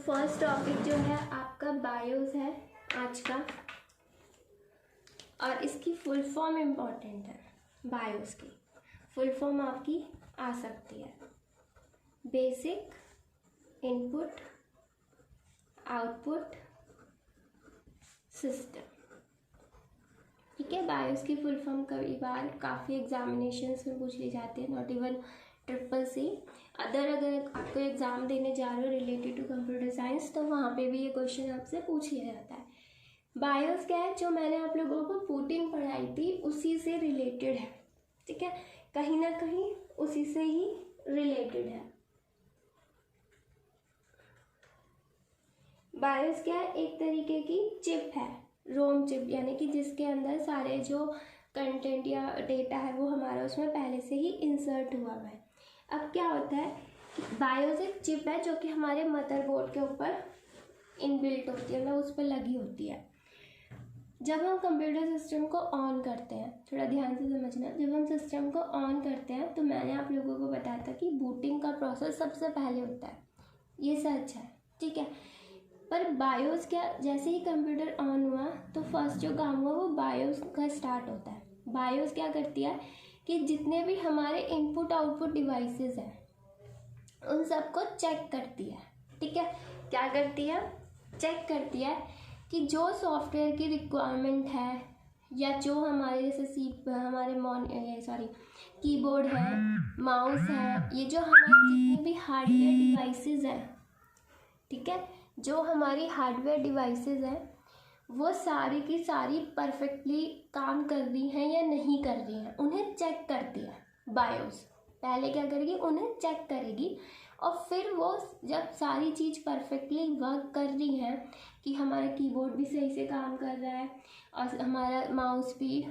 First topic जो है आपका बायोस है आज का, और इसकी फुल फॉर्म इम्पॉर्टेंट है। बायोस की फुल फॉर्म आपकी आ सकती है बेसिक इनपुट आउटपुट सिस्टम। ठीक है, बायोस की फुल फॉर्म कई बार काफ़ी एग्जामिनेशंस में पूछ ली जाती है, नॉट इवन CCC। अगर आपको एग्ज़ाम देने जा रहे हो रिलेटेड टू कंप्यूटर साइंस तो वहाँ पे भी ये क्वेश्चन आपसे पूछ लिया जाता है। बायोस क्या है, जो मैंने आप लोगों को बूटिंग पढ़ाई थी उसी से रिलेटेड है। ठीक है, कहीं ना कहीं उसी से ही रिलेटेड है। बायोस क्या है, एक तरीके की चिप है, रोम चिप, यानी कि जिसके अंदर सारे जो कंटेंट या डेटा है वो हमारा उसमें पहले से ही इंसर्ट हुआ है। अब क्या होता है, बायोस एक चिप है जो कि हमारे मदरबोर्ड के ऊपर इनबिल्ट होती है, मतलब उस पर लगी होती है। जब हम कंप्यूटर सिस्टम को ऑन करते हैं, थोड़ा ध्यान से समझना, जब हम सिस्टम को ऑन करते हैं तो मैंने आप लोगों को बताया था कि बूटिंग का प्रोसेस सबसे पहले होता है, ये सच है। ठीक है, पर बायोस क्या, जैसे ही कंप्यूटर ऑन हुआ तो फर्स्ट जो काम हुआ वो बायोस का स्टार्ट होता है। बायोस क्या करती है कि जितने भी हमारे इनपुट आउटपुट डिवाइसेस हैं उन सबको चेक करती है। ठीक है, क्या करती है, चेक करती है कि जो सॉफ्टवेयर की रिक्वायरमेंट है या जो हमारे जैसे हमारे कीबोर्ड है, माउस है, ये जो हमारे जितने भी हार्डवेयर डिवाइसेस हैं, ठीक है, जो हमारी हार्डवेयर डिवाइसेस हैं वो सारी की सारी परफेक्टली काम कर रही हैं या नहीं कर रही हैं, उन्हें चेक करती है बायोस। पहले क्या करेगी, उन्हें चेक करेगी, और फिर वो जब सारी चीज़ परफेक्टली वर्क कर रही हैं कि हमारा कीबोर्ड भी सही से काम कर रहा है और हमारा माउस भी,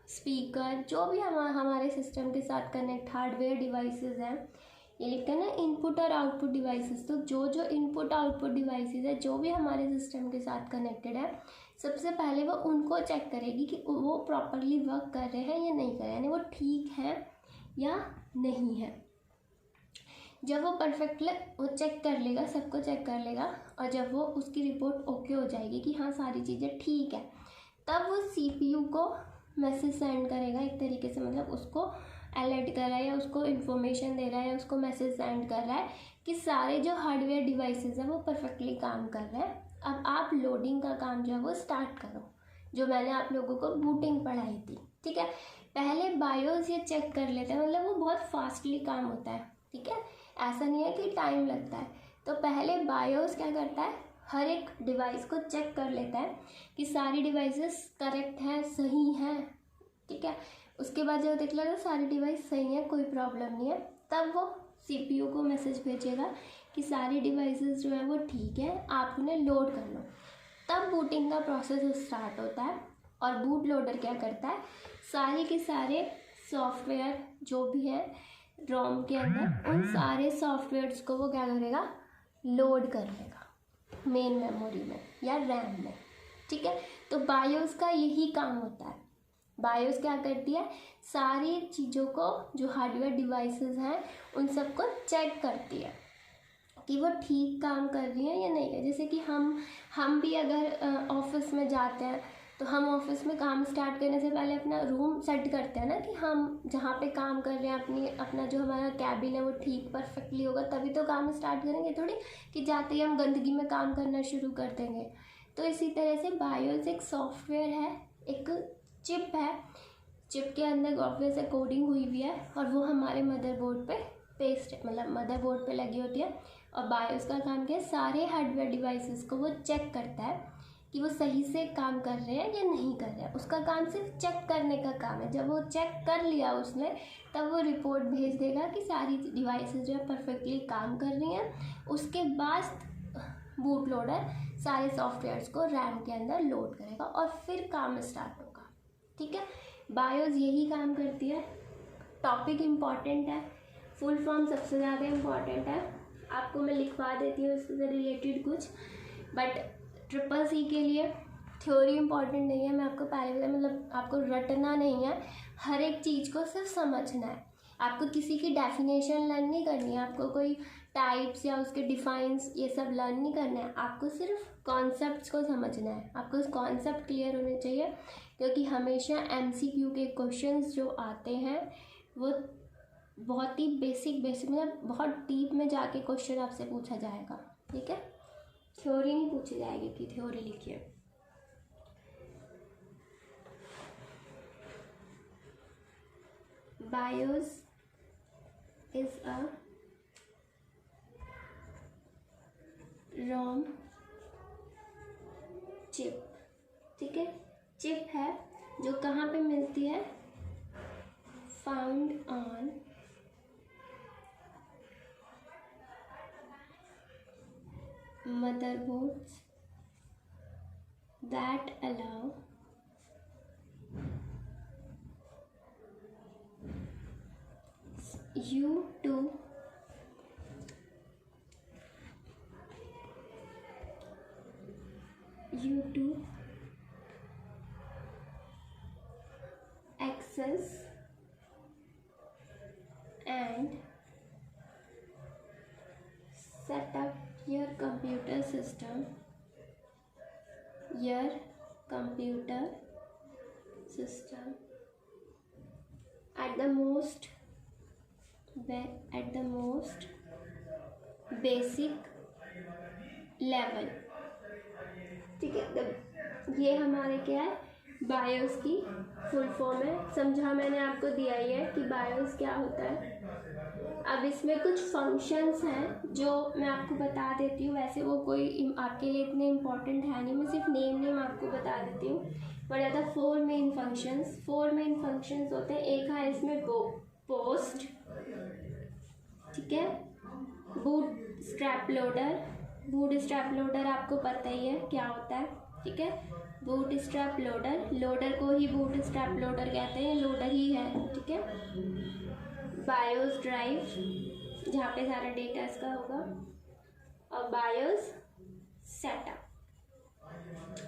स्पीकर, जो भी हमारे सिस्टम के साथ कनेक्ट हार्डवेयर डिवाइसेस हैं, ये लिखते हैं ना इनपुट और आउटपुट डिवाइसेस। तो जो इनपुट आउटपुट डिवाइसेस है जो भी हमारे सिस्टम के साथ कनेक्टेड है, सबसे पहले वो उनको चेक करेगी कि वो प्रॉपरली वर्क कर रहे हैं या नहीं कर रहे हैं, यानी वो ठीक है या नहीं है। जब वो परफेक्टली वो चेक कर लेगा, सबको चेक कर लेगा, और जब वो उसकी रिपोर्ट ओके हो जाएगी कि हाँ सारी चीज़ें ठीक है, तब वो CPU को मैसेज सेंड करेगा एक तरीके से, मतलब उसको अलर्ट कर रहा है या उसको इन्फॉर्मेशन दे रहा है या उसको मैसेज सेंड कर रहा है कि सारे जो हार्डवेयर डिवाइसेस हैं वो परफेक्टली काम कर रहे हैं। अब आप लोडिंग का काम जो है वो स्टार्ट करो, जो मैंने आप लोगों को बूटिंग पढ़ाई थी। ठीक है, पहले बायोस ये चेक कर लेते हैं, मतलब वो बहुत फास्टली काम होता है। ठीक है, ऐसा नहीं है कि टाइम लगता है। तो पहले बायोस क्या करता है, हर एक डिवाइस को चेक कर लेता है कि सारी डिवाइसेस करेक्ट हैं, सही हैं। ठीक है, उसके बाद जब देख लेगा सारी डिवाइस सही है, कोई प्रॉब्लम नहीं है, तब वो CPU को मैसेज भेजेगा कि सारी डिवाइसेस जो है वो ठीक है, आप उन्हें लोड कर लो। तब बूटिंग का प्रोसेस स्टार्ट होता है, और बूट लोडर क्या करता है, सारे के सारे सॉफ्टवेयर जो भी है रोम के अंदर, उन सारे सॉफ्टवेयर्स को वो क्या करेगा, लोड कर लेगा मेन मेमोरी में या रैम में। ठीक है, तो बायोस का यही काम होता है। बायोस क्या करती है, सारी चीज़ों को जो हार्डवेयर डिवाइसेस हैं उन सबको चेक करती है कि वो ठीक काम कर रही है या नहीं है। जैसे कि हम भी अगर ऑफिस में जाते हैं तो हम ऑफिस में काम स्टार्ट करने से पहले अपना रूम सेट करते हैं ना, कि हम जहाँ पे काम कर रहे हैं अपना जो हमारा कैबिन है वो ठीक परफेक्टली होगा, तभी तो काम स्टार्ट करेंगे, थोड़ी कि जाते ही हम गंदगी में काम करना शुरू कर देंगे। तो इसी तरह से बायोस एक सॉफ्टवेयर है, एक चिप है, चिप के अंदर ऑब्वियस से कोडिंग हुई हुई है, और वो हमारे मदरबोर्ड पे पेस्ट है, मतलब मदरबोर्ड पे लगी होती है। और बायोस का काम क्या है, सारे हार्डवेयर डिवाइसेस को वो चेक करता है कि वो सही से काम कर रहे हैं या नहीं कर रहे हैं। उसका काम सिर्फ चेक करने का काम है। जब वो चेक कर लिया उसने, तब वो रिपोर्ट भेज देगा कि सारी डिवाइसेस जो है परफेक्टली काम कर रही हैं। उसके बाद बूट लोडर सारे सॉफ्टवेयर्स को रैम के अंदर लोड करेगा और फिर काम स्टार्ट होगा। ठीक है, बायोस यही काम करती है। टॉपिक इम्पॉर्टेंट है, फुल फॉर्म सबसे ज़्यादा इम्पॉर्टेंट है। आपको मैं लिखवा देती हूँ इससे रिलेटेड कुछ, बट CCC के लिए थ्योरी इम्पॉर्टेंट नहीं है। मैं आपको पहले मतलब आपको रटना नहीं है, हर एक चीज़ को सिर्फ समझना है। आपको किसी की डेफिनेशन लर्न नहीं करनी है, आपको कोई टाइप्स या उसके डिफाइंस ये सब लर्न नहीं करना है, आपको सिर्फ कॉन्सेप्ट्स को समझना है, आपको कॉन्सेप्ट क्लियर होने चाहिए, क्योंकि हमेशा MCQ के क्वेश्चंस जो आते हैं वो बहुत ही बेसिक मतलब बहुत डीप में जाके क्वेश्चन आपसे पूछा जाएगा, ठीक है। थ्योरी नहीं पूछी जाएगी कि थ्योरी लिखिए। BIOS is a ROM chip, ठीक है। चिप है जो कहाँ पे मिलती है, found on motherboards that allow you to access and set up your computer system at the most basic level, ठीक है। ये हमारे क्या है, बायोस की फुल फॉर्म है, समझा मैंने आपको दिया ही है कि बायोस क्या होता है। अब इसमें कुछ फंक्शंस हैं जो मैं आपको बता देती हूँ, वैसे वो कोई आपके लिए इतने इम्पोर्टेंट है नहीं, मैं सिर्फ नेम आपको बता देती हूँ। बट आता 4 मेन फंक्शंस होते हैं। एक है इसमें पोस्ट, ठीक है, बूटस्ट्रैप लोडर आपको पता ही है क्या होता है, ठीक है। बूटस्ट्रैप लोडर को ही बूटस्ट्रैप लोडर कहते हैं, लोडर ही है, ठीक है। बायोस ड्राइव जहाँ पे सारा डेटा इसका होगा, और बायोस सेटअप।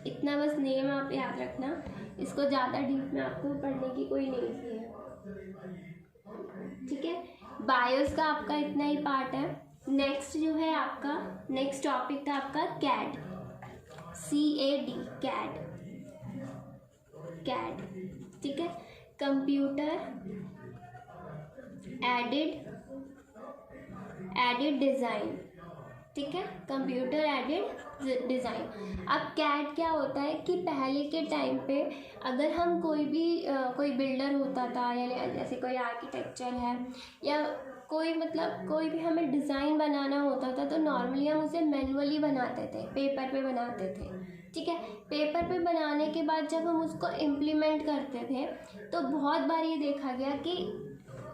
इतना बस नेम आप याद रखना, इसको ज़्यादा डीप में आपको पढ़ने की कोई नीड नहीं है, ठीक है। बायोस का आपका इतना ही पार्ट है। नेक्स्ट जो है आपका नेक्स्ट टॉपिक था आपका CAD, ठीक है। कंप्यूटर एडेड डिज़ाइन, ठीक है, कंप्यूटर एडेड डिज़ाइन। अब CAD क्या होता है कि पहले के टाइम पे अगर हम कोई बिल्डर होता था, या जैसे कोई आर्किटेक्चर है, या कोई भी हमें डिज़ाइन बनाना होता था, तो नॉर्मली हम उसे मैनुअली बनाते थे, पेपर पे बनाते थे, ठीक है। पेपर पे बनाने के बाद जब हम उसको इम्प्लीमेंट करते थे तो बहुत बार ये देखा गया कि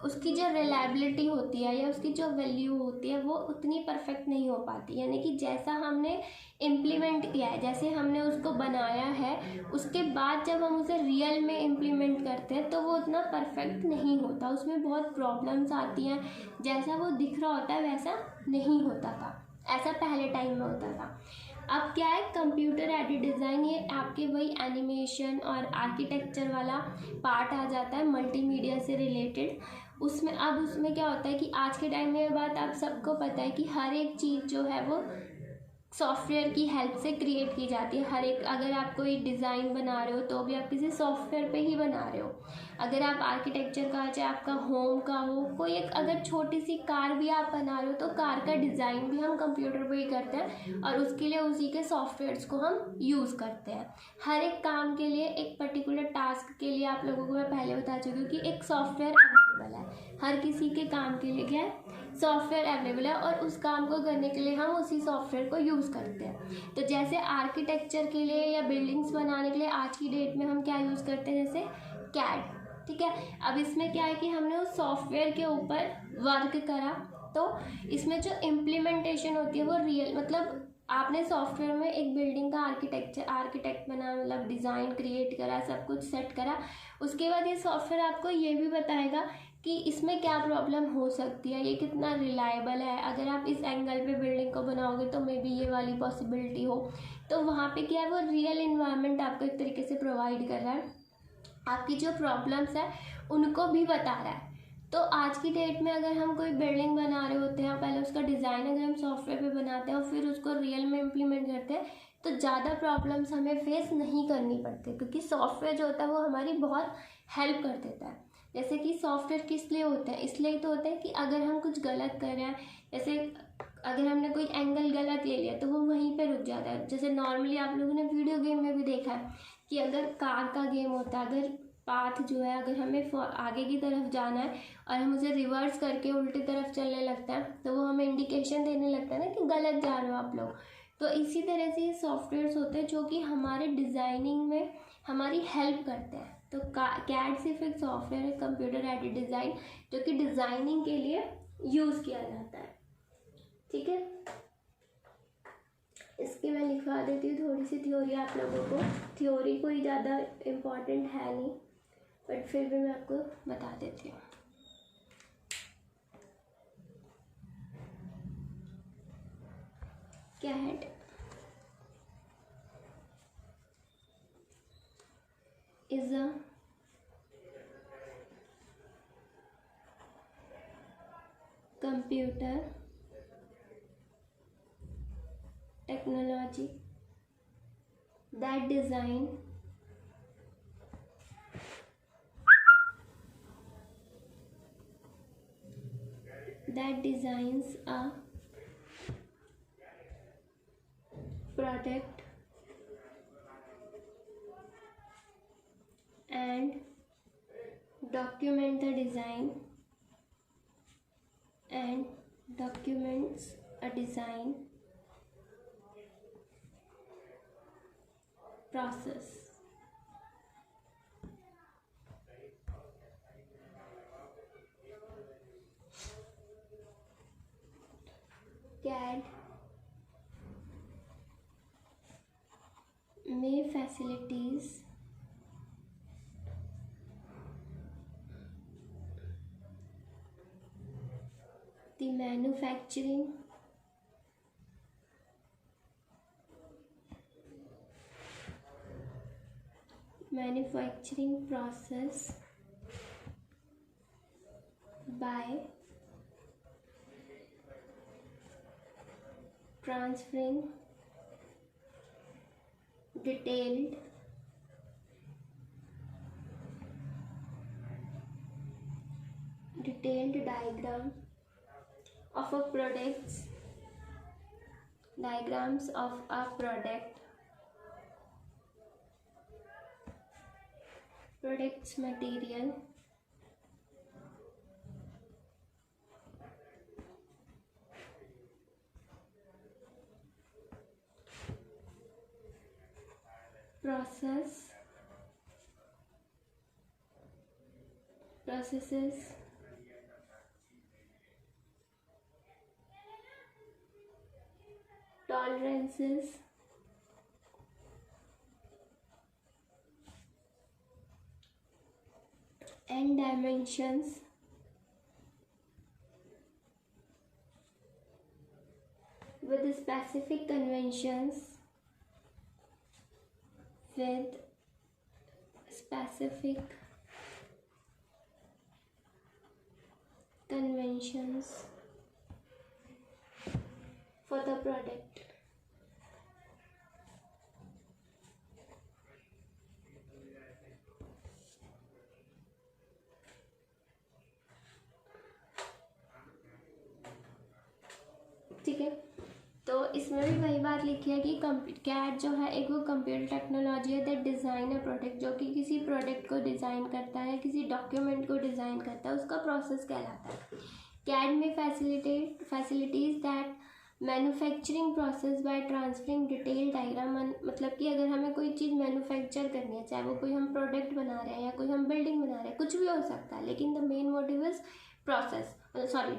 उसकी जो रिलायबिलिटी होती है या उसकी जो वैल्यू होती है वो उतनी परफेक्ट नहीं हो पाती, यानी कि जैसा हमने इम्प्लीमेंट किया है, जैसे हमने उसको बनाया है, उसके बाद जब हम उसे रियल में इम्प्लीमेंट करते हैं तो वो उतना परफेक्ट नहीं होता, उसमें बहुत प्रॉब्लम्स आती हैं, जैसा वो दिख रहा होता है वैसा नहीं होता था, ऐसा पहले टाइम में होता था। अब क्या है, कंप्यूटर एडेड डिज़ाइन, ये आपके वही एनिमेशन और आर्किटेक्चर वाला पार्ट आ जाता है, मल्टीमीडिया से रिलेटेड। उसमें क्या होता है कि आज के टाइम में ये बात आप सबको पता है कि हर एक चीज़ जो है वो सॉफ्टवेयर की हेल्प से क्रिएट की जाती है। हर एक, अगर आप कोई डिज़ाइन बना रहे हो तो भी आप किसी सॉफ्टवेयर पे ही बना रहे हो। अगर आप आर्किटेक्चर का, चाहे आपका होम का हो, कोई एक अगर छोटी सी कार भी आप बना रहे हो तो कार का डिज़ाइन भी हम कंप्यूटर पे ही करते हैं, और उसके लिए उसी के सॉफ्टवेयर्स को हम यूज़ करते हैं। हर एक काम के लिए, एक पर्टिकुलर टास्क के लिए आप लोगों को मैं पहले बता चुकी हूँ कि एक सॉफ्टवेयर अवेलेबल है, हर किसी के काम के लिए क्या है, सॉफ्टवेयर अवेलेबल है, और उस काम को करने के लिए हम उसी सॉफ्टवेयर को यूज़ करते हैं। तो जैसे आर्किटेक्चर के लिए या बिल्डिंग्स बनाने के लिए आज की डेट में हम क्या यूज़ करते हैं, जैसे CAD, ठीक है। अब इसमें क्या है कि हमने उस सॉफ्टवेयर के ऊपर वर्क करा, तो इसमें जो इम्प्लीमेंटेशन होती है वो रियल, आपने सॉफ्टवेयर में एक बिल्डिंग का आर्किटेक्ट बना, डिज़ाइन क्रिएट करा, सब कुछ सेट करा, उसके बाद ये सॉफ्टवेयर आपको ये भी बताएगा कि इसमें क्या प्रॉब्लम हो सकती है, ये कितना रिलायबल है, अगर आप इस एंगल पे बिल्डिंग को बनाओगे तो मे बी ये वाली पॉसिबिलिटी हो। तो वहाँ पे क्या है, वो रियल इन्वायरमेंट आपको एक तरीके से प्रोवाइड कर रहा है, आपकी जो प्रॉब्लम्स है उनको भी बता रहा है। तो आज की डेट में अगर हम कोई बिल्डिंग बना रहे होते हैं, पहले उसका डिज़ाइन अगर हम सॉफ्टवेयर पे बनाते हैं और फिर उसको रियल में इम्प्लीमेंट करते हैं, तो ज़्यादा प्रॉब्लम्स हमें फेस नहीं करनी पड़ती, क्योंकि सॉफ्टवेयर जो होता है वो हमारी बहुत हेल्प कर देता है। जैसे कि सॉफ्टवेयर किस लिए होता है, इसलिए तो होता है कि अगर हम कुछ गलत कर रहे हैं, जैसे अगर हमने कोई एंगल गलत ले लिया तो वो वहीं पे रुक जाता है। जैसे नॉर्मली आप लोगों ने वीडियो गेम में भी देखा है कि अगर कार का गेम होता है, अगर पाथ जो है, अगर हमें आगे की तरफ जाना है और हम उसे रिवर्स करके उल्टी तरफ चलने लगता है, तो वो हमें इंडिकेशन देने लगता है ना कि गलत जा रहे हो आप लोग। तो इसी तरह से ये सॉफ्टवेयर्स होते हैं जो कि हमारे डिज़ाइनिंग में हमारी हेल्प करते हैं। तो कैड सिर्फ एक सॉफ्टवेयर है, कंप्यूटर एडेड डिज़ाइन, जो कि डिज़ाइनिंग के लिए यूज़ किया जाता है। ठीक है, इसकी मैं लिखवा देती हूँ थोड़ी सी थ्योरी आप लोगों को। थ्योरी कोई ज़्यादा इम्पॉर्टेंट है नहीं, बट फिर भी मैं आपको बता देती हूँ। CAD is a computer technology that designs a product and document the design and documents a design process. CAD may facilities the manufacturing process by transferring detailed diagrams of a product's material processes tolerances and dimensions with specific conventions for the product. ठीक है, तो इसमें भी वही बात लिखी है कि कैड जो है एक वो कंप्यूटर टेक्नोलॉजी है दैट डिज़ाइन अ प्रोडक्ट, जो कि किसी प्रोडक्ट को डिज़ाइन करता है, किसी डॉक्यूमेंट को डिज़ाइन करता है, उसका प्रोसेस कहलाता है। कैड में facilities that manufacturing process by transferring detail diagram, मतलब कि अगर हमें कोई चीज़ मैन्युफैक्चर करनी है, चाहे वो कोई हम प्रोडक्ट बना रहे हैं या कोई हम बिल्डिंग बना रहे हैं, कुछ भी हो सकता है, लेकिन the main motive is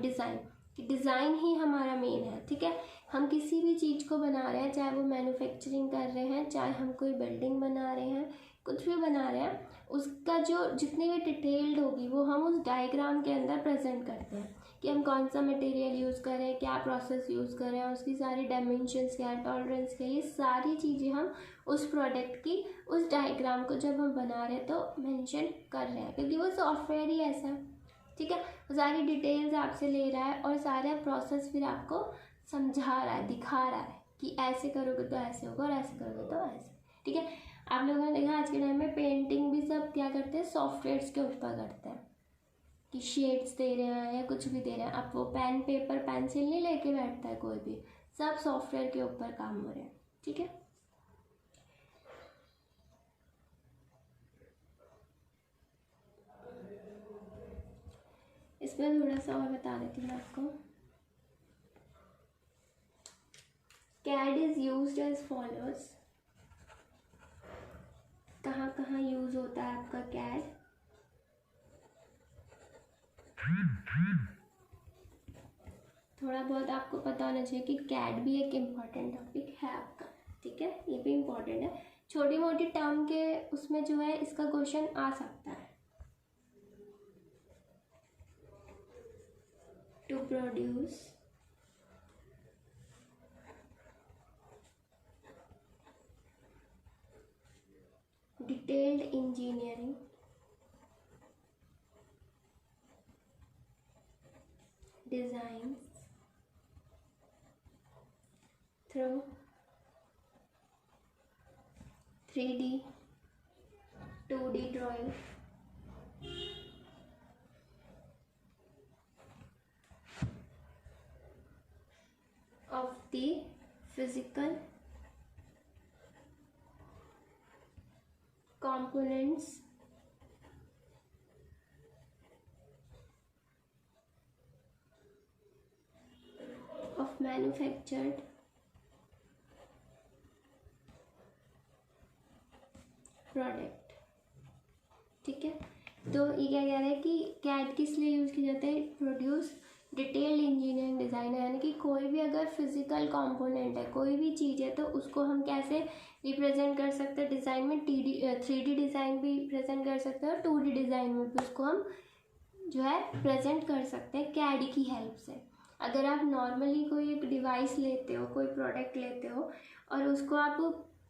design, कि डिज़ाइन ही हमारा मेन है। ठीक है, हम किसी भी चीज़ को बना रहे हैं, चाहे वो मैन्युफैक्चरिंग कर रहे हैं, चाहे हम कोई बिल्डिंग बना रहे हैं, कुछ भी बना रहे हैं, उसका जो जितनी भी डिटेल्ड होगी वो हम उस डायग्राम के अंदर प्रेजेंट करते हैं कि हम कौन सा मटेरियल यूज़ करें, क्या प्रोसेस यूज़ करें, उसकी सारी डायमेंशंस क्या है, टॉलरेंस क्या है, ये सारी चीज़ें हम उस प्रोडक्ट की उस डायग्राम को जब हम बना रहे हैं तो मेंशन कर रहे हैं, क्योंकि वो सॉफ्टवेयर ही ऐसा है। ठीक है। सारी डिटेल्स आपसे ले रहा है और सारा प्रोसेस फिर आपको समझा रहा है, दिखा रहा है कि ऐसे करोगे तो ऐसे होगा और ऐसे करोगे तो ऐसे, ठीक है। आप लोगों ने देखा आज के टाइम में पेंटिंग भी सब क्या करते हैं, सॉफ्टवेयर्स के ऊपर करते हैं कि शेड्स दे रहे हैं या कुछ भी दे रहे हैं। अब वो पेन पेपर पेंसिल नहीं लेके बैठता है कोई भी, सब सॉफ्टवेयर के ऊपर काम हो रहे हैं, ठीक है। इसमें थोड़ा सा और बता देती हूँ आपको। CAD is used as followers. कहाँ कहाँ यूज होता है आपका CAD? थोड़ा बहुत आपको पता होना चाहिए कि CAD भी एक इम्पॉर्टेंट टॉपिक है आपका, ठीक है, ये भी इम्पॉर्टेंट है। छोटी मोटी टर्म के उसमें जो है इसका क्वेश्चन आ सकता है। To produce detailed engineering designs through 3D, 2D drawing, of the physical components of manufactured product, ठीक है। तो ये क्या कह रहा है कि CAD किस लिए यूज़ किया जाता है? प्रोड्यूस डिटेल्ड इंजीनियरिंग डिज़ाइन, यानी कि कोई भी अगर फिजिकल कंपोनेंट है, कोई भी चीज़ है, तो उसको हम कैसे रिप्रेजेंट कर सकते हैं डिज़ाइन में। 3D डिज़ाइन भी प्रेजेंट कर सकते हैं और 2D डिज़ाइन में भी उसको हम जो है प्रेजेंट कर सकते हैं CAD की हेल्प से। अगर आप नॉर्मली कोई एक डिवाइस लेते हो, कोई प्रोडक्ट लेते हो और उसको आप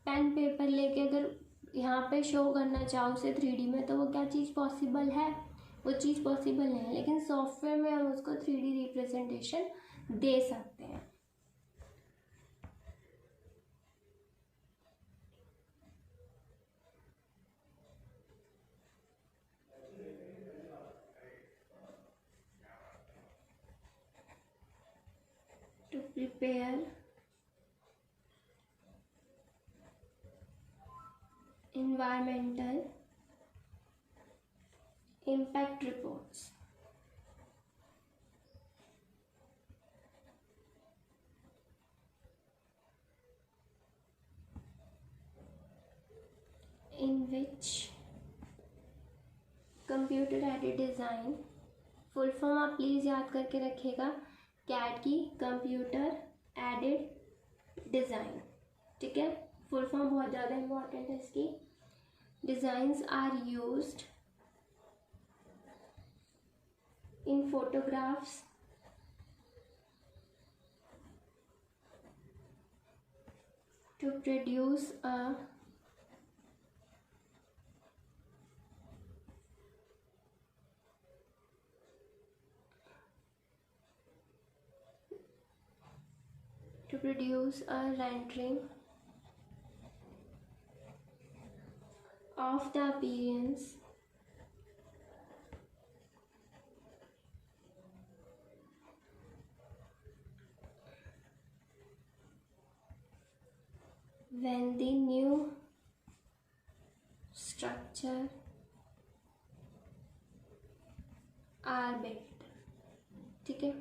पेन पेपर लेके अगर यहाँ पे शो करना चाहो उसे 3D में, तो वो क्या चीज़ पॉसिबल है? वो चीज़ पॉसिबल नहीं है, लेकिन सॉफ्टवेयर में हम उसको 3D रिप्रेजेंटेशन दे सकते हैं। To prepare environmental impact reports, in which computer aided design, full form आप प्लीज़ याद करके रखिएगा, CAD की कंप्यूटर एडेड डिज़ाइन, ठीक है। फुल फॉर्म बहुत ज़्यादा इम्पोर्टेंट है इसकी। Designs are used in photographs to produce a rendering of the appearance when the new structure are built, ठीक है।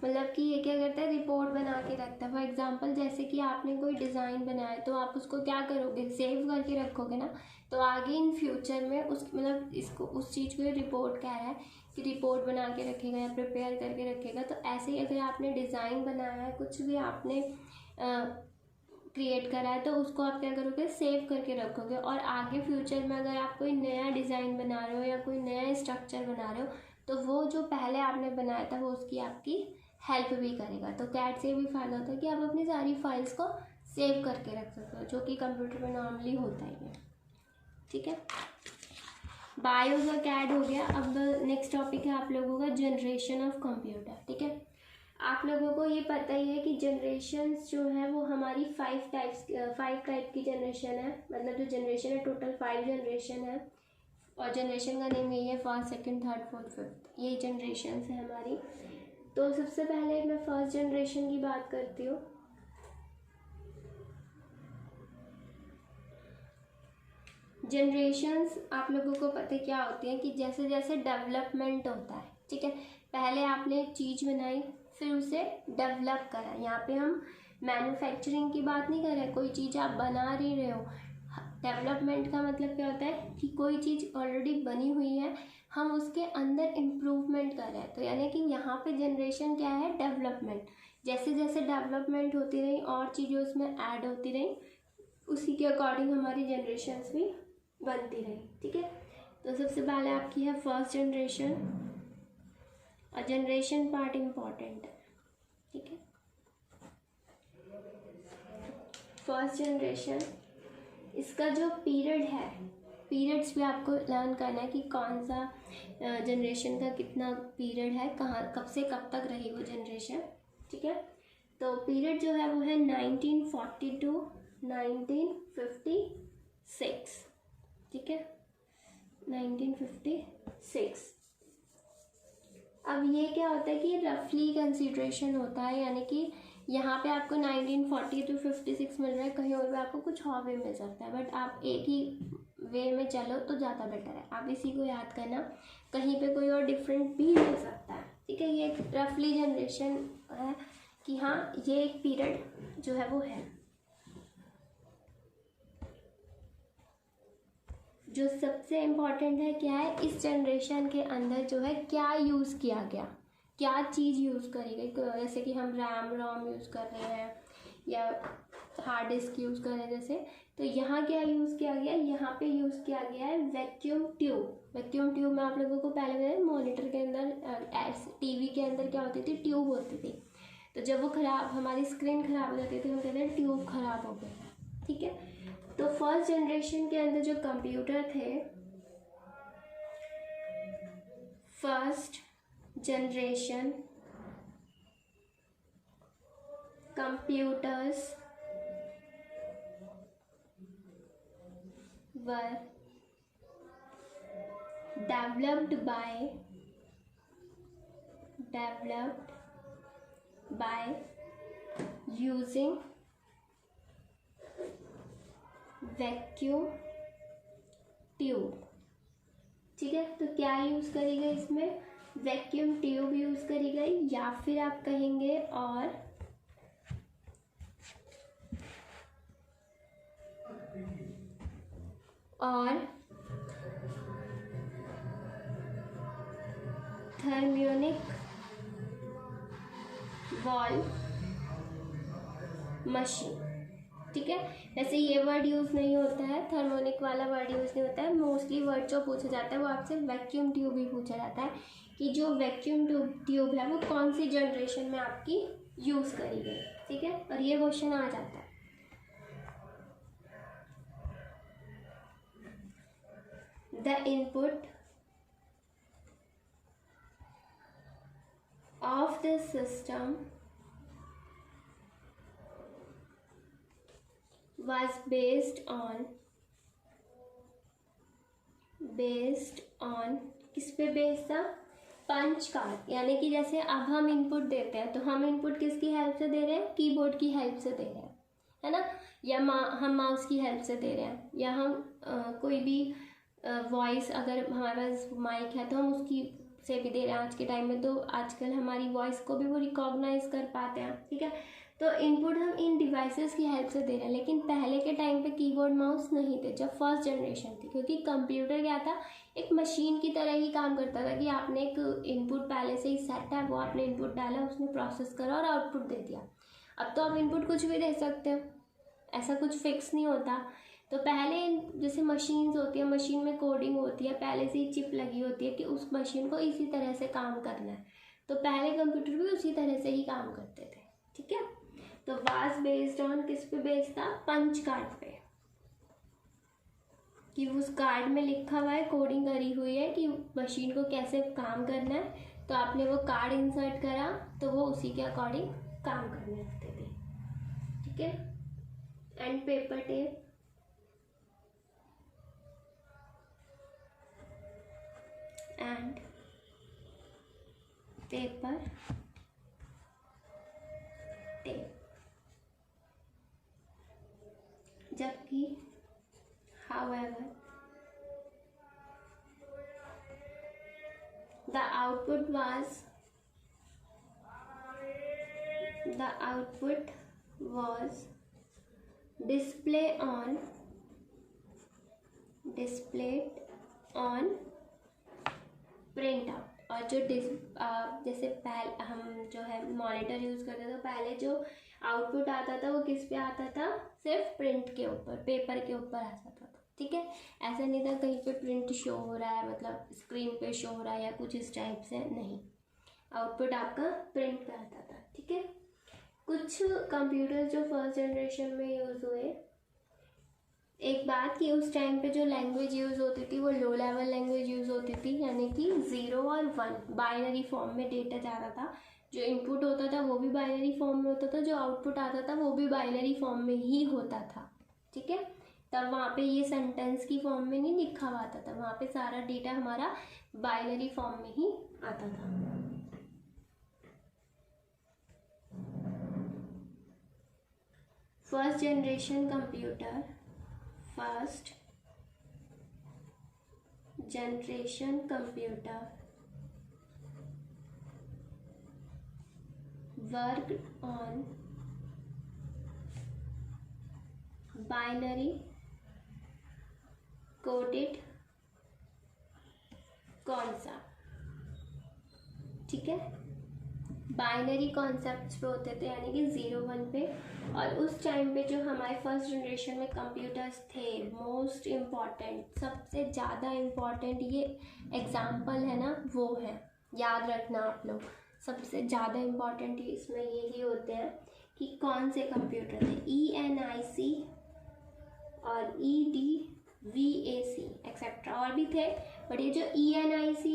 मतलब कि ये क्या करता है, रिपोर्ट बना के रखता है। फॉर एग्जांपल जैसे कि आपने कोई डिज़ाइन बनाया तो आप उसको क्या करोगे, सेव करके रखोगे ना, तो आगे इन फ्यूचर में उस मतलब इसको उस चीज़ को रिपोर्ट कह रहा है कि रिपोर्ट बना के रखेगा या प्रिपेयर करके रखेगा। तो ऐसे ही अगर आपने डिज़ाइन बनाया है, कुछ भी आपने क्रिएट करा है, तो उसको आप क्या करोगे, सेव करके रखोगे। और आगे फ्यूचर में अगर आप कोई नया डिज़ाइन बना रहे हो या कोई नया स्ट्रक्चर बना रहे हो, तो वो जो पहले आपने बनाया था वो उसकी आपकी हेल्प भी करेगा। तो CAD से भी फ़ायदा होता है कि आप अपनी सारी फाइल्स को सेव करके रख सकते हो, जो कि कंप्यूटर में नॉर्मली होता ही है, ठीक है। बायो का कैड हो गया। अब नेक्स्ट टॉपिक है आप लोगों का जनरेशन ऑफ कंप्यूटर। ठीक है, आप लोगों को ये पता ही है कि जनरेशन्स जो है वो हमारी 5 टाइप की जनरेशन है। मतलब जो जनरेशन है टोटल 5 जनरेशन है, और जनरेशन का नेम यही है, first, second, third, fourth, fifth, यही जनरेशन्स है हमारी। तो सबसे पहले मैं फर्स्ट जनरेशन की बात करती हूँ। जनरेशन्स आप लोगों को पता है क्या होती है कि जैसे जैसे डेवलपमेंट होता है, ठीक है, पहले आपने एक चीज़ बनाई, फिर उसे डेवलप करा। यहाँ पे हम मैन्युफैक्चरिंग की बात नहीं कर रहे, कोई चीज़ आप बना रहे हो। डेवलपमेंट का मतलब क्या होता है कि कोई चीज़ ऑलरेडी बनी हुई है, हम उसके अंदर इम्प्रूवमेंट कर रहे हैं। तो यानी कि यहाँ पे जनरेशन क्या है, डेवलपमेंट। जैसे जैसे डेवलपमेंट होती रही और चीज़ें उसमें ऐड होती रही, उसी के अकॉर्डिंग हमारी जनरेशन्स भी बनती रही। ठीक है, तो सबसे पहले आपकी है फर्स्ट जनरेशन, और जनरेशन पार्ट इम्पॉर्टेंट है। ठीक है, फर्स्ट जनरेशन, इसका जो पीरियड है, पीरियड्स भी आपको लर्न करना है कि कौन सा जनरेशन का कितना पीरियड है, कहाँ कब से कब तक रही वो जनरेशन। ठीक है, तो पीरियड जो है वो है 1942 1956। ठीक है, 1956। अब ये क्या होता है कि रफली कंसीडरेशन होता है, यानी कि यहाँ पे आपको 1940 to 56 मिल रहा है, कहीं और भी आपको कुछ और भी मिल सकता है, बट आप एक ही वे में चलो तो ज़्यादा बेटर है। आप इसी को याद करना, कहीं पे कोई और डिफरेंट भी मिल सकता है। ठीक है, ये एक रफली जनरेशन है कि हाँ ये एक पीरियड जो है वो है। जो सबसे इम्पॉर्टेंट है क्या है, इस जनरेशन के अंदर जो है क्या यूज़ किया गया, क्या चीज़ यूज़ करी गई। जैसे कि हम रैम रोम यूज़ कर रहे हैं या हार्ड डिस्क यूज़ कर रहे हैं जैसे, तो यहाँ क्या यूज़ किया गया, यहाँ पे यूज़ किया गया है वैक्यूम ट्यूब। वैक्यूम ट्यूब में आप लोगों को पहले बताया, मॉनिटर के अंदर, टीवी के अंदर क्या होती थी, ट्यूब होती थी। तो जब वो खराब, हमारी स्क्रीन खराब हो जाती थी, हम कहते हैं ट्यूब खराब हो गया। ठीक है, तो फर्स्ट जनरेशन के अंदर जो कंप्यूटर थे, first generation computers were developed by using vacuum tube. ठीक है, तो क्या यूज़ करी गई इसमें, वैक्यूम ट्यूब यूज़ करी गई, या फिर आप कहेंगे और थर्मियोनिक वॉल्व मशीन। ठीक है, वैसे ये वर्ड यूज़ नहीं होता है, थर्मोनिक वाला वर्ड यूज़ नहीं होता है। मोस्टली वर्ड जो पूछा जाता है वो आपसे वैक्यूम ट्यूब ही पूछा जाता है कि जो वैक्यूम ट्यूब है वो कौन सी जनरेशन में आपकी यूज़ करी गई। ठीक है, और ये क्वेश्चन आ जाता है। The input of the system was based on किस पे बेस्ड था, पंच कार्ड। यानी कि जैसे अब हम इनपुट देते हैं तो हम इनपुट किसकी हेल्प से दे रहे हैं, कीबोर्ड की हेल्प से दे रहे हैं, है ना, या हम माउस की हेल्प से दे रहे हैं, या हम कोई भी वॉइस, अगर हमारे पास माइक है तो हम उसकी से भी दे रहे हैं। आज के टाइम में तो आजकल हमारी वॉइस को भी वो रिकॉग्नाइज कर पाते हैं। ठीक है, तो इनपुट हम इन डिवाइसेस की हेल्प से दे रहे हैं, लेकिन पहले के टाइम पे कीबोर्ड माउस नहीं थे जब फर्स्ट जनरेशन थी, क्योंकि कंप्यूटर क्या था, एक मशीन की तरह ही काम करता था कि आपने एक इनपुट पहले से ही सेट है, वो आपने इनपुट डाला, उसने प्रोसेस करा और आउटपुट दे दिया। अब तो आप इनपुट कुछ भी दे सकते हो, ऐसा कुछ फिक्स नहीं होता। तो पहले जैसे मशीन्स होती है, मशीन में कोडिंग होती है, पहले से ही चिप लगी होती है कि उस मशीन को इसी तरह से काम करना है, तो पहले कंप्यूटर भी उसी तरह से ही काम करते थे। ठीक है, तो वाज बेस्ड ऑन किस पे बेस्ड था, पंच कार्ड पे, कि उस कार्ड में लिखा हुआ है, कोडिंग करी हुई है कि मशीन को कैसे काम करना है, तो आपने वो कार्ड इंसर्ट करा तो वो उसी के अकॉर्डिंग काम करने लगते थे। ठीक है। And paper tape, and paper tape. जबकि however the output was displayed on print out. और जो जैसे पहले हम जो है मॉनिटर यूज़ करते थे, तो पहले जो आउटपुट आता था वो किस पे आता था, सिर्फ प्रिंट के ऊपर, पेपर के ऊपर आ जाता था। ठीक है, ऐसा नहीं था कहीं पे प्रिंट शो हो रहा है, मतलब स्क्रीन पे शो हो रहा है या कुछ इस टाइप से, नहीं, आउटपुट आपका प्रिंट पे आता था। ठीक है। कुछ कंप्यूटर जो फर्स्ट जनरेशन में यूज़ हुए, एक बात कि उस टाइम पे जो लैंग्वेज यूज़ होती थी वो लो लेवल लैंग्वेज यूज़ होती थी, यानी कि 0 और 1 बाइनरी फॉर्म में डेटा जा रहा था। जो इनपुट होता था वो भी बाइनरी फॉर्म में होता था, जो आउटपुट आता था वो भी बाइनरी फॉर्म में ही होता था। ठीक है। तब वहाँ पे ये सेंटेंस की फॉर्म में नहीं लिखा हुआ आता था, वहाँ पे सारा डेटा हमारा बाइनरी फॉर्म में ही आता था। First generation computer worked on binary coded concept। ठीक है, बाइनरी कॉन्सेप्ट्स पे होते थे, यानी कि 0 1 पे। और उस टाइम पे जो हमारे फर्स्ट जनरेशन में कंप्यूटर्स थे, मोस्ट इम्पॉर्टेंट, सबसे ज़्यादा इम्पॉर्टेंट ये एग्जाम्पल है ना, वो है, याद रखना आप लोग। सबसे ज़्यादा इम्पॉर्टेंट इसमें यही होते हैं कि कौन से कंप्यूटर थे, ENIC और EDVAC एक्सेट्रा, और भी थे, बट ये जो ENIAC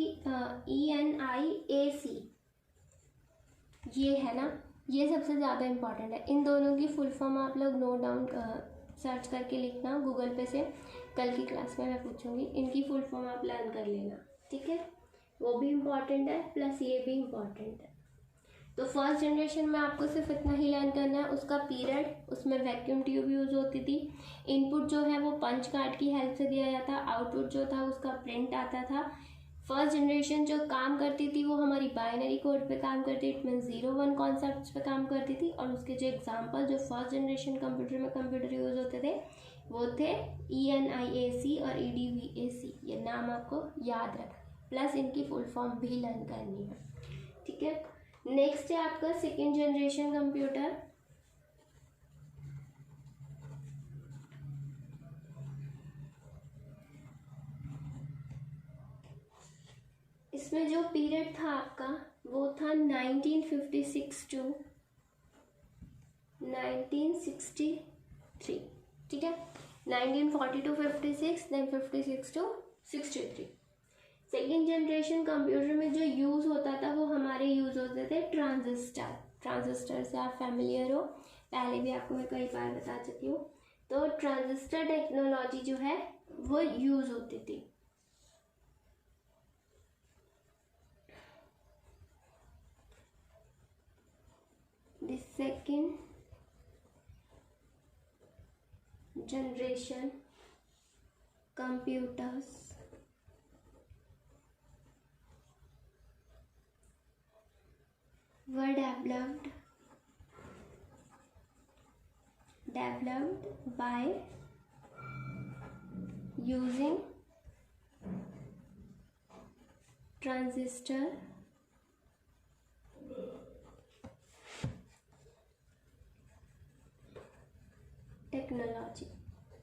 ये है ना, ये सबसे ज़्यादा इम्पॉर्टेंट है। इन दोनों की फुल फॉर्म आप लोग नोट डाउन सर्च करके लिखना गूगल पे से, कल की क्लास में मैं पूछूंगी, इनकी फुल फॉर्म आप लर्न कर लेना। ठीक है, वो भी इम्पॉर्टेंट है प्लस ये भी इम्पॉर्टेंट है। तो फर्स्ट जनरेशन में आपको सिर्फ इतना ही लर्न करना है, उसका पीरियड, उसमें वैक्यूम ट्यूब यूज़ होती थी, इनपुट जो है वो पंच कार्ड की हेल्प से दिया जाता, आउटपुट जो था उसका प्रिंट आता था। फर्स्ट जनरेशन जो काम करती थी वो हमारी बाइनरी कोड पे काम करती, इट मीन 0 1 कॉन्सेप्ट्स पे काम करती थी। और उसके जो एग्जांपल जो फर्स्ट जनरेशन कंप्यूटर यूज़ होते थे वो थे ENIAC और EDVAC। ये नाम आपको याद रखना, प्लस इनकी फुल फॉर्म भी लर्न करनी है। ठीक है, नेक्स्ट है आपका सेकेंड जनरेशन कंप्यूटर। इसमें जो पीरियड था आपका वो था 1956 टू 1963। ठीक है, 1940 to 56, then 56 to 63। Second generation computer में जो यूज़ होता था वो हमारे यूज़ होते थे ट्रांजिस्टर से आप फैमिलियर हो, पहले भी आपको मैं कई बार बता चुकी हूँ। तो ट्रांजिस्टर टेक्नोलॉजी जो है वो यूज़ होती थी। The second generation computers were developed by using transistor technology.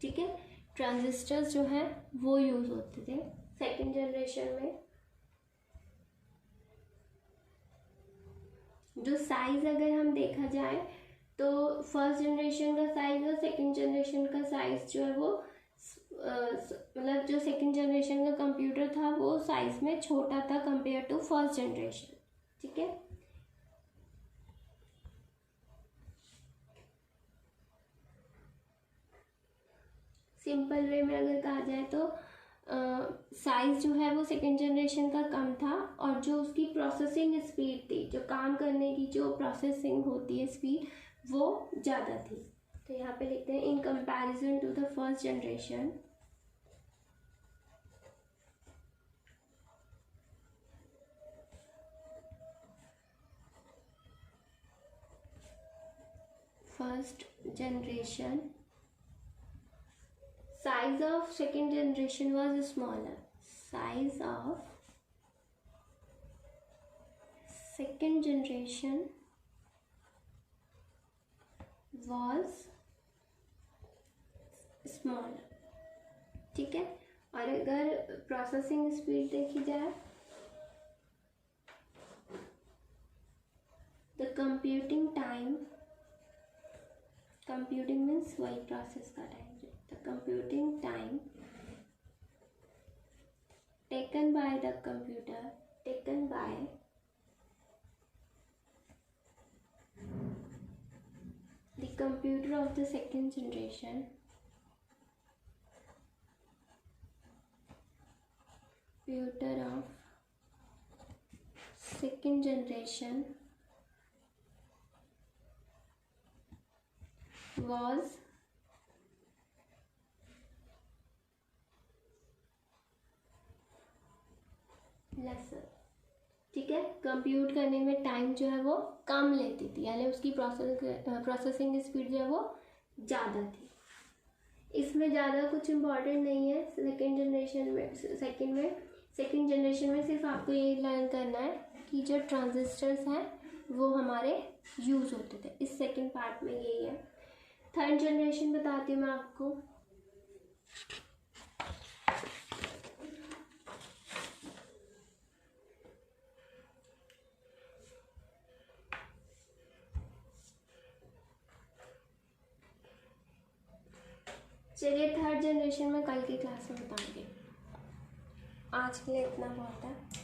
ठीक है, ट्रांजिस्टर्स जो है वो यूज़ होते थे सेकेंड जनरेशन में। जो साइज़ अगर हम देखा जाए तो फर्स्ट जनरेशन का साइज़ और सेकेंड जनरेशन का साइज़ जो है वो मतलब जो सेकंड जनरेशन का कंप्यूटर था वो साइज में छोटा था कंपेयर टू फर्स्ट जनरेशन। ठीक है, सिंपल वे में अगर कहा जाए तो साइज जो है वो सेकेंड जनरेशन का कम था, और जो उसकी प्रोसेसिंग स्पीड थी, जो काम करने की जो प्रोसेसिंग होती है स्पीड, वो ज़्यादा थी। तो यहाँ पे लिखते हैं in comparison to the first generation, first generation size of second generation was smaller. Size of second generation was smaller. ठीक है, और अगर प्रोसेसिंग स्पीड देखी जाए, the computing time, computing means वही प्रोसेस का time, the computing time taken by the computer, taken by the computer of the second generation computer of second generation was lesser. ठीक है, कंप्यूट करने में time जो है वो कम लेती थी, यानी उसकी प्रोसेसिंग स्पीड जो है वो ज़्यादा थी। इसमें ज़्यादा कुछ इम्पॉर्टेंट नहीं है सेकेंड जनरेशन में सिर्फ आपको ये लर्न करना है कि जो ट्रांजिस्टर्स हैं वो हमारे यूज़ होते थे। इस सेकेंड पार्ट में यही है। थर्ड जनरेशन बताती हूँ मैं आपको। चलिए, थर्ड जनरेशन में कल की क्लास में बताऊंगी। आज के लिए इतना बहुत है।